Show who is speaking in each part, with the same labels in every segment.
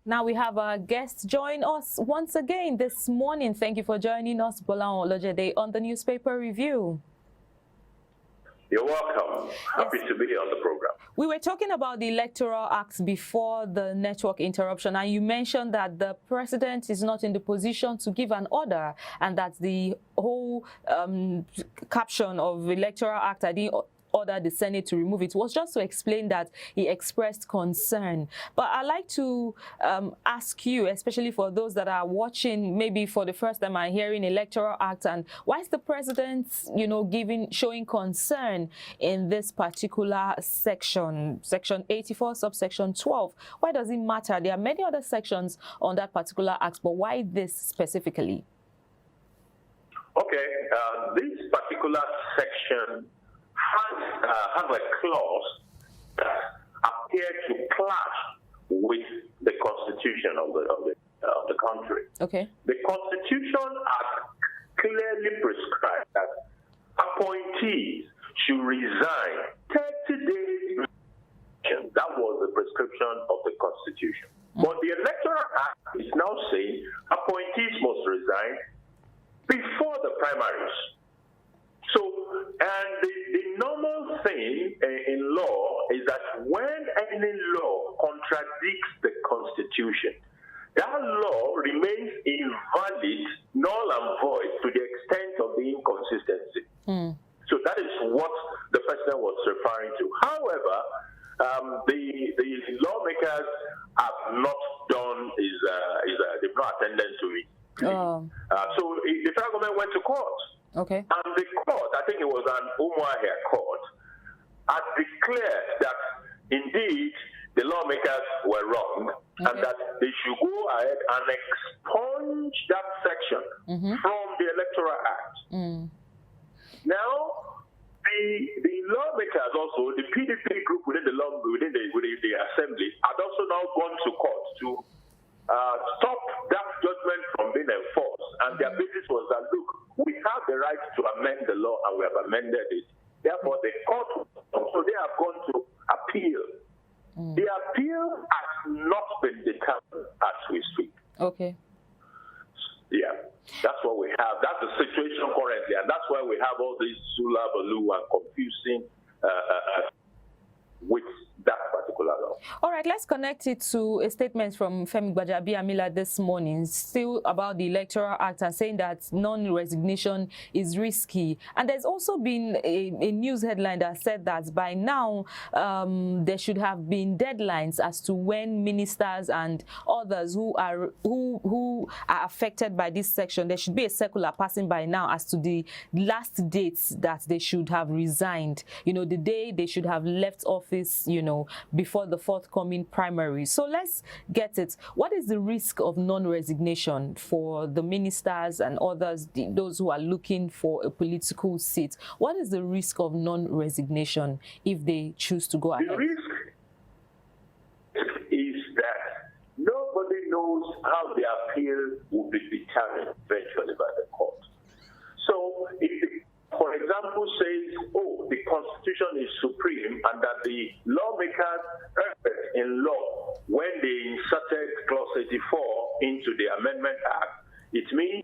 Speaker 1: Now we have our guest join us once again this morning. Thank you for joining us, Bola Olojede, on the newspaper review.
Speaker 2: You're welcome. Happy to be on the program.
Speaker 1: We were talking about the Electoral Act before the network interruption, and you mentioned that the president is not in the position to give an order, and that the whole caption of Electoral Act, I didn't order the Senate to remove it, was just to explain that he expressed concern. But I'd like to ask you, especially for those that are watching maybe for the first time and hearing Electoral Act, and why is the president, showing concern in this particular section, section 84, subsection 12? Why does it matter? There are many other sections on that particular act, but why this specifically?
Speaker 2: Okay, this particular section have a clause that appears to clash with the constitution of the country.
Speaker 1: Okay.
Speaker 2: The constitution has clearly prescribed that appointees should resign 30 days. That was the prescription of the constitution. But the Electoral Act is now saying appointees must resign before the primaries. So, and the normal thing in law is that when any law contradicts the Constitution, that law remains invalid, null and void to the extent of the inconsistency. So that is what the president was referring to. However, the lawmakers have not done they've not attended to it. So the federal government went to court.
Speaker 1: Okay.
Speaker 2: And the court, I think it was an Umuahia court, had declared that indeed the lawmakers were wrong, and that they should go ahead and expunge that section from the Electoral Act. Now, the lawmakers also, the PDP group within the assembly, had also now gone to court to stop that judgment from being enforced. And their basis was that, look, we have the right to amend the law and we have amended it. Therefore, the court, so they have gone to appeal. The appeal has not been determined as we speak.
Speaker 1: Okay.
Speaker 2: Yeah, that's what we have. That's the situation currently, and that's why we have all these Zula, Balu, and confusing with that particular law.
Speaker 1: All right, let's connect it to a statement from Femi Gbajabiamila this morning, still about the Electoral Act, and saying that non-resignation is risky. And there's also been a news headline that said that by now there should have been deadlines as to when ministers and others who are affected by this section, there should be a circular passing by now as to the last dates that they should have resigned. The day they should have left office, before the forthcoming primary. So let's get it. What is the risk of non-resignation for the ministers and others, those who are looking for a political seat? What is the risk of non-resignation if they choose to go ahead?
Speaker 2: The risk is that nobody knows how the appeal will be determined eventually by the court. So if for example, says, the Constitution is supreme, and that the lawmakers erred in law when they inserted Clause 84 into the Amendment Act, it means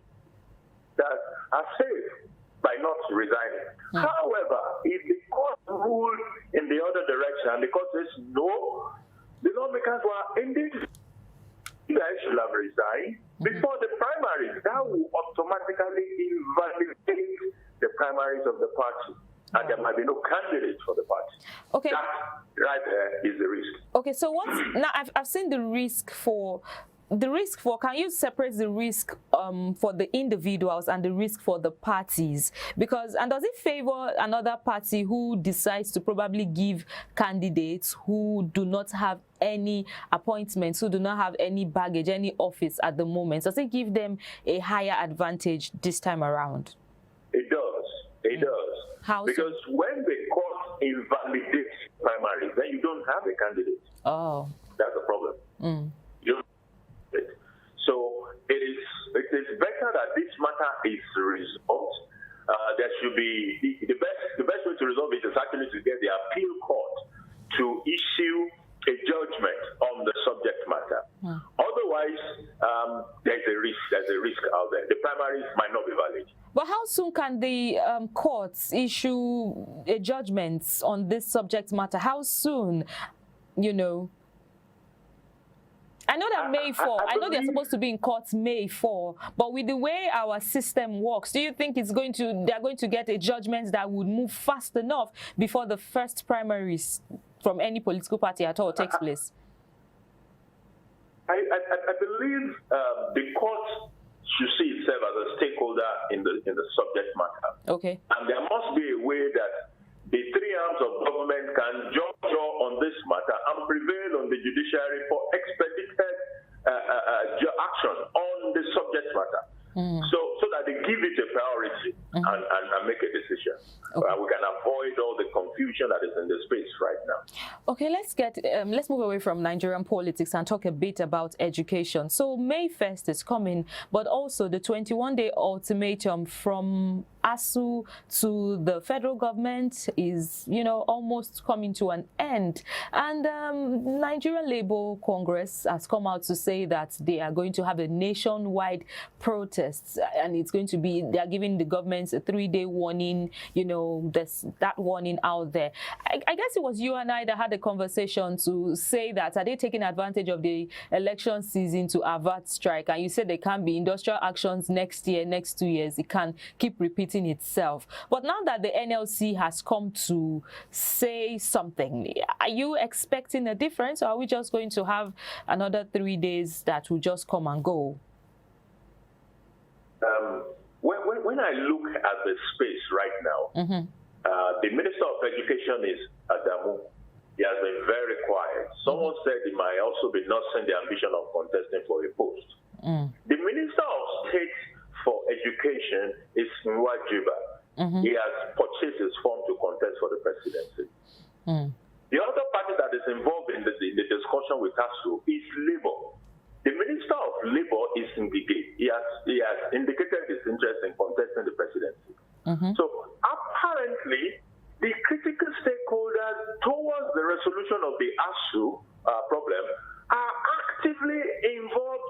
Speaker 2: that are safe by not resigning. However, if the court ruled in the other direction, and the court says, no, the lawmakers were indeed, you guys should have resigned before the primaries, that will automatically invalidate the primaries of the party, and there might be no candidate for the party.
Speaker 1: Okay.
Speaker 2: That right there is the risk.
Speaker 1: Okay, so now I've seen the risk for. Can you separate the risk for the individuals and the risk for the parties? And does it favor another party who decides to probably give candidates who do not have any appointments, who do not have any baggage, any office at the moment? Does it give them a higher advantage this time around?
Speaker 2: It does. It does.
Speaker 1: How
Speaker 2: because
Speaker 1: so?
Speaker 2: When the court invalidates primaries, then you don't have a candidate.
Speaker 1: Oh.
Speaker 2: That's the problem. You don't have it. So it is better that this matter is resolved. There should be the best way to resolve it is actually to get the appeal court to issue a judgment on the subject matter. Otherwise, there's a risk. There's a risk out there. The primaries might not be valid.
Speaker 1: But how soon can the courts issue a judgment on this subject matter? How soon, you know? I know that May 4, I know they're supposed to be in court May 4, but with the way our system works, do you think they're going to get a judgment that would move fast enough before the first primaries from any political party at all takes place?
Speaker 2: I believe the court should see itself as a stakeholder in the subject matter.
Speaker 1: Okay.
Speaker 2: And there must be a way that the three arms of government can judge on this matter and prevail on the judiciary for expedited action on the subject matter. So that they give it a priority and make a decision.
Speaker 1: Okay.
Speaker 2: We can avoid all the confusion that is in the space right now.
Speaker 1: Okay, let's move away from Nigerian politics and talk a bit about education. So May 1st is coming, but also the 21-day ultimatum from ASU to the federal government is, you know, almost coming to an end. And Nigerian Labour Congress has come out to say that they are going to have a nationwide protest, and it's going to be, they are giving the government a 3-day warning. You know, there's that warning out there. I guess it was you and I that had a conversation to say that, are they taking advantage of the election season to avert strike? And you said there can be industrial actions next year, next 2 years. It can keep repeating itself. But now that the NLC has come to say something, are you expecting a difference, or are we just going to have another 3 days that will just come and go?
Speaker 2: When I look at the space right now, the Minister of Education is Adamu. He has been very quiet. Someone said he might also be nursing the ambition of contesting for a post. The Minister of State for Education is Nwajiba. He has purchased his form to contest for the presidency. The other party that is involved in the discussion with ASU is Labour. The Minister of Labour is Ngige. He has indicated his interest in contesting the presidency. So apparently, the critical stakeholders towards the resolution of the ASU problem are actively involved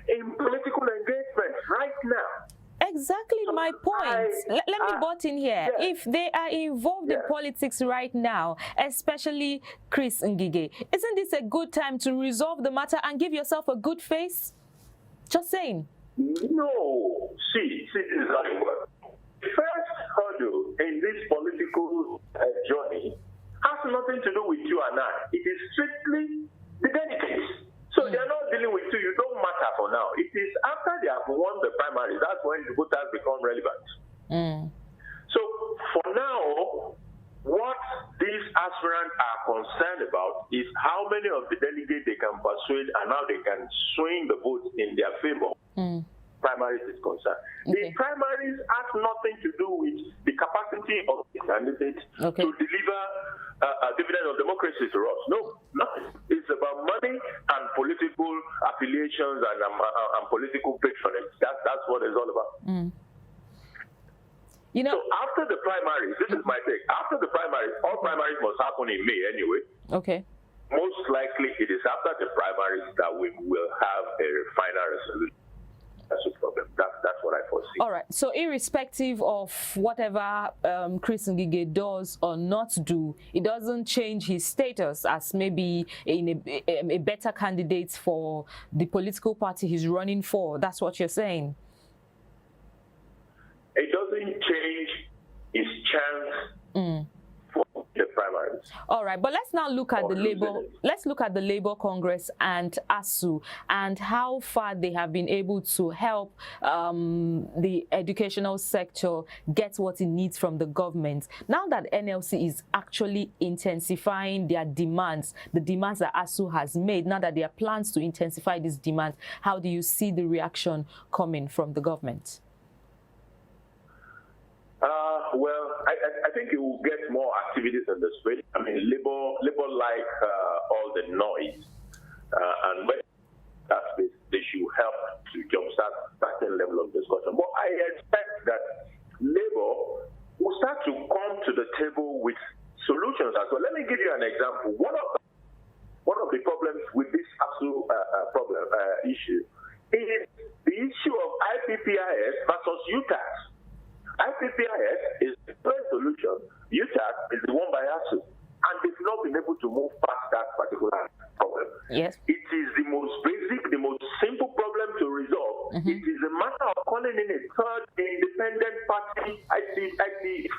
Speaker 2: in political engagement right now.
Speaker 1: Exactly my point. Let me butt in here.
Speaker 2: Yeah.
Speaker 1: If they are involved in politics right now, especially Chris Ngige, isn't this a good time to resolve the matter and give yourself a good face? Just saying.
Speaker 2: No. See, this is how it works. First hurdle in this political journey has nothing to do with you and I. It is strictly the delegates. So they are not dealing with you. You don't matter for now. It is after they have won the primary, that's when the voters become relevant. So for now, what these aspirants are concerned about is how many of the delegates they can persuade and how they can swing the vote in their favor. Primaries is concerned. The primaries have nothing to do with the capacity of the candidate to deliver a dividend of democracy to us. No, nothing. It's about money and political affiliations and political patronage. That's what it's all about. You know, so after the primaries, this is my take. After the primaries, all primaries must happen in May anyway. Most likely, it is after the primaries that we will have a final resolution. That's a problem. That's what I foresee. All right.
Speaker 1: So irrespective of whatever Chris Ngige does or not do, it doesn't change his status as maybe a better candidate for the political party he's running for. That's what you're saying.
Speaker 2: It doesn't change his chance for the primaries.
Speaker 1: All right, but let's now look at the Labour. Let's look at the Labour Congress and ASU and how far they have been able to help the educational sector get what it needs from the government. Now that NLC is actually intensifying their demands, the demands that ASU has made, now that there are plans to intensify these demands, how do you see the reaction coming from the government?
Speaker 2: Well, I think it will get more activities in the space. I mean, Labour like all the noise, and when that space, they should help to jumpstart certain level of discussion. But I expect that Labour will start to come to the table with solutions as well. Let me give you an example. One of the problems with this ASU issue is the issue of IPPIS versus UTAS. IPPIS is the first solution. UTAS is the one by ASU. And they've not been able to move past that particular problem.
Speaker 1: Yes.
Speaker 2: It is the most basic, the most simple problem to resolve. It is a matter of calling in a third independent party IT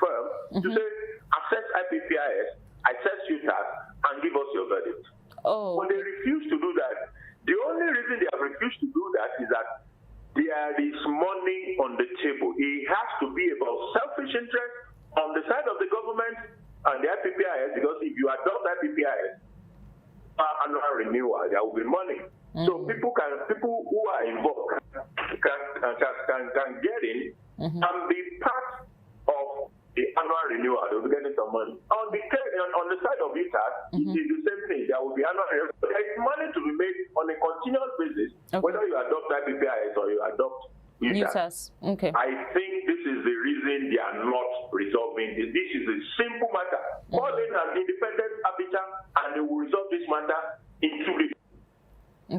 Speaker 2: firm to say, assess IPPIS, assess UTAS, and give us your verdict.
Speaker 1: Oh.
Speaker 2: But they refuse to do that. The only reason they have refused to do that is that there is money on the table. It has to be about selfish interest on the side of the government and the IPPIS, because if you adopt IPPIS, annual renewal, there will be money. So people who are involved can get in and be part of the annual renewal. They will be getting some money. On the side of UTAS, it is the same thing. There will be annual renewal. There is money to be made on a continuous basis, whether you adopt IPPIS or you adopt UTAS.
Speaker 1: Okay.
Speaker 2: I think this is the reason they are not resolving this. This is a simple matter. Call in an independent arbiter and they will resolve this matter in 2 weeks.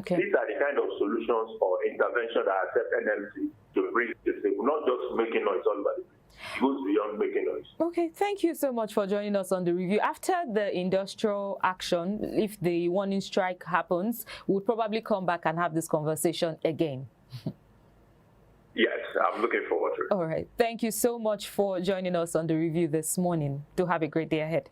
Speaker 1: Okay.
Speaker 2: These are the kind of solutions or intervention that I accept NMC to bring to the table, not just making noise all about it. It goes beyond making noise.
Speaker 1: Okay, thank you so much for joining us on the review. After the industrial action, if the warning strike happens, we'll probably come back and have this conversation again.
Speaker 2: Yes, I'm looking forward to it.
Speaker 1: All right. Thank you so much for joining us on the review this morning. Do have a great day ahead.